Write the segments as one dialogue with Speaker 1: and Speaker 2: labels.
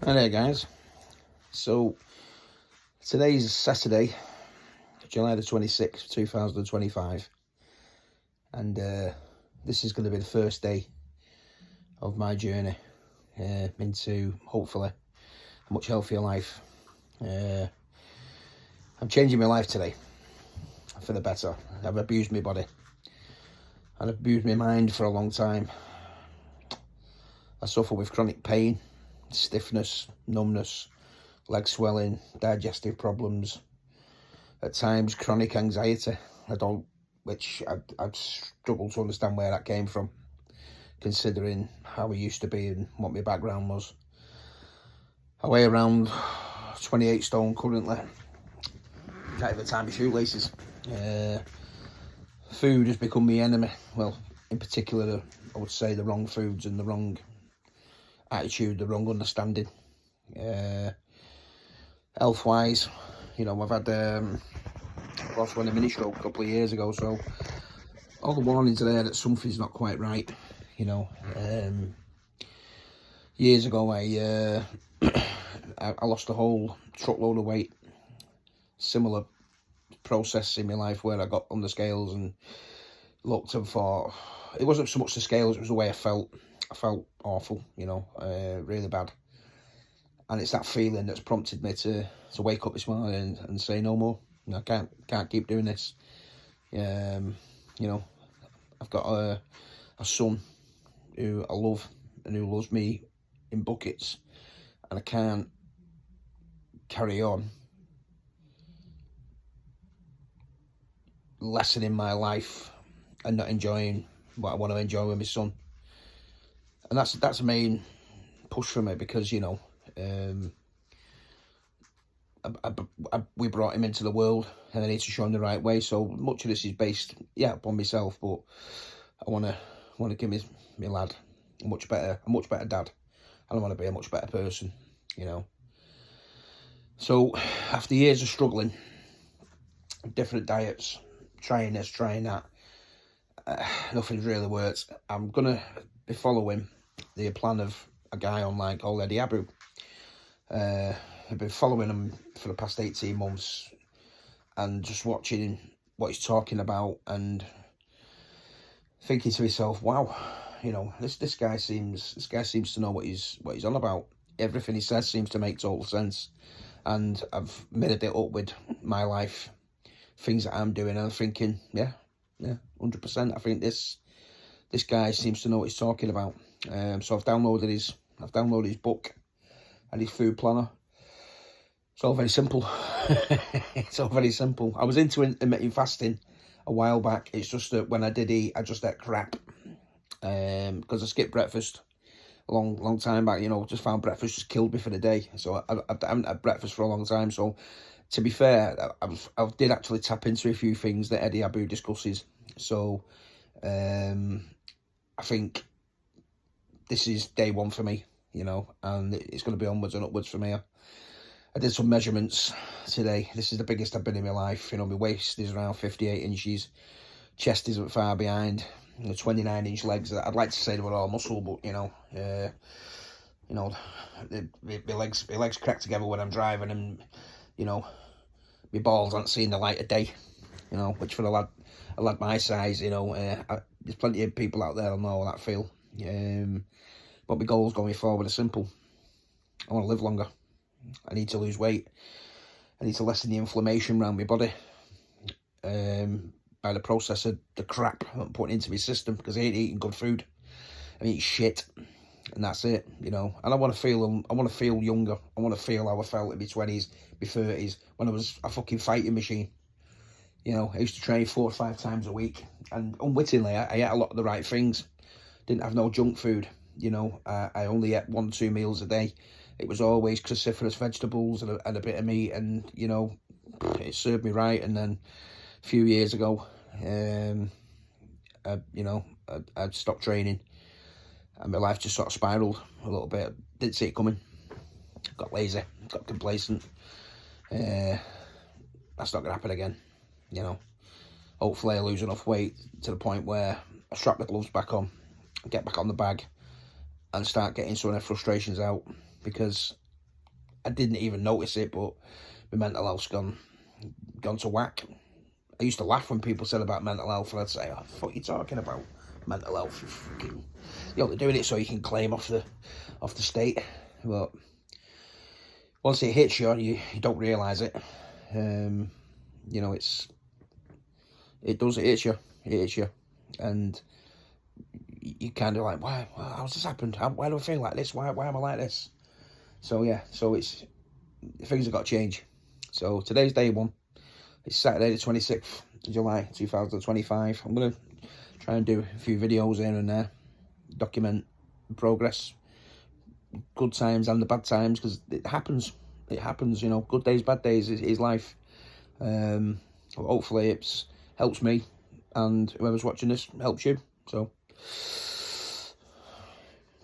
Speaker 1: Hi there, guys. So today's Saturday, July the 26th, 2025, and this is going to be the first day of my journey into hopefully a much healthier life. I'm changing my life today for the better. I've abused my body and abused my mind for a long time. I suffer with chronic pain, stiffness, numbness, leg swelling, digestive problems, at times chronic anxiety. I'd struggle to understand where that came from, considering how I used to be and what my background was. I weigh around 28 stone currently. Can't even tie my shoelaces. Food has become my enemy. Well, in particular, I would say the wrong foods and the wrong attitude, the wrong understanding. Health-wise, I've had lost one a mini stroke a couple of years ago, so all the warnings are there that something's not quite right. Years ago, I lost a whole truckload of weight. Similar process in my life where I got on the scales and looked and thought, it wasn't so much the scales, it was the way I felt. I felt awful, really bad. And it's that feeling that's prompted me to wake up this morning and say no more. I can't keep doing this. I've got a son who I love and who loves me in buckets, and I can't carry on lessening my life and not enjoying what I want to enjoy with my son. And that's a main push for me, because we brought him into the world and I need to show him the right way. So much of this is based, upon myself, but I want to give my lad a much better dad, and I want to be a much better person, So after years of struggling, different diets, trying this, trying that, nothing's really worked. I'm gonna be following the plan of a guy online called Eddie Abu. I've been following him for the past 18 months and just watching what he's talking about and thinking to myself, wow, this guy seems to know what he's on about. Everything he says seems to make total sense, and I've made it up with my life, things that I'm doing, and I'm thinking, yeah, 100%. I think this guy seems to know what he's talking about. So I've downloaded his book and his food planner. It's all very simple. It's all very simple. I was into intermittent fasting a while back. It's just that when I did eat, I just ate crap. Because I skipped breakfast a long time back. Just found breakfast just killed me for the day. So I haven't had breakfast for a long time. So to be fair, I did actually tap into a few things that Eddie Abu discusses. So I think this is day one for me, and it's going to be onwards and upwards from here. I did some measurements today. This is the biggest I've been in my life. My waist is around 58 inches. Chest isn't far behind. 29-inch legs. I'd like to say they were all muscle, but my legs crack together when I'm driving, and my balls aren't seeing the light of day. Which for a lad my size, there's plenty of people out there that know that feel. But my goals going forward are simple. I want to live longer. I need to lose weight. I need to lessen the inflammation around my body by the process of the crap I'm putting into my system, because I ain't eating good food. I eat shit, and that's it, And I want to feel younger. I want to feel how I felt in my 20s, my 30s, when I was a fucking fighting machine. I used to train 4 or 5 times a week, and unwittingly, I ate a lot of the right things. Didn't have no junk food. I only ate 1-2 meals a day. It was always cruciferous vegetables and a bit of meat, and it served me right. And then a few years ago, I'd stopped training, and my life just sort of spiraled a little bit. Didn't see it coming. Got lazy, got complacent. That's not gonna happen again. Hopefully I lose enough weight to the point where I strap the gloves back on, get back on the bag, and start getting some of their frustrations out, because I didn't even notice it, but my mental health's gone to whack. I used to laugh when people said about mental health, and I'd say, "Oh, what are you talking about? Mental health? You're only doing it so you can claim off the state." But once it hits you, you don't realise it. You know, it hits you, and you kind of like, why? How's this happened? Why do I feel like this? Why am I like this? So yeah, so things have got to change. So today's day one. It's Saturday the 26th of July 2025. I'm going to try and do a few videos here and there, document progress, good times and the bad times, because it happens, you know, good days, bad days is life. Hopefully it helps me, and whoever's watching this helps you. So,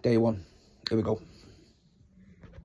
Speaker 1: day one, here we go.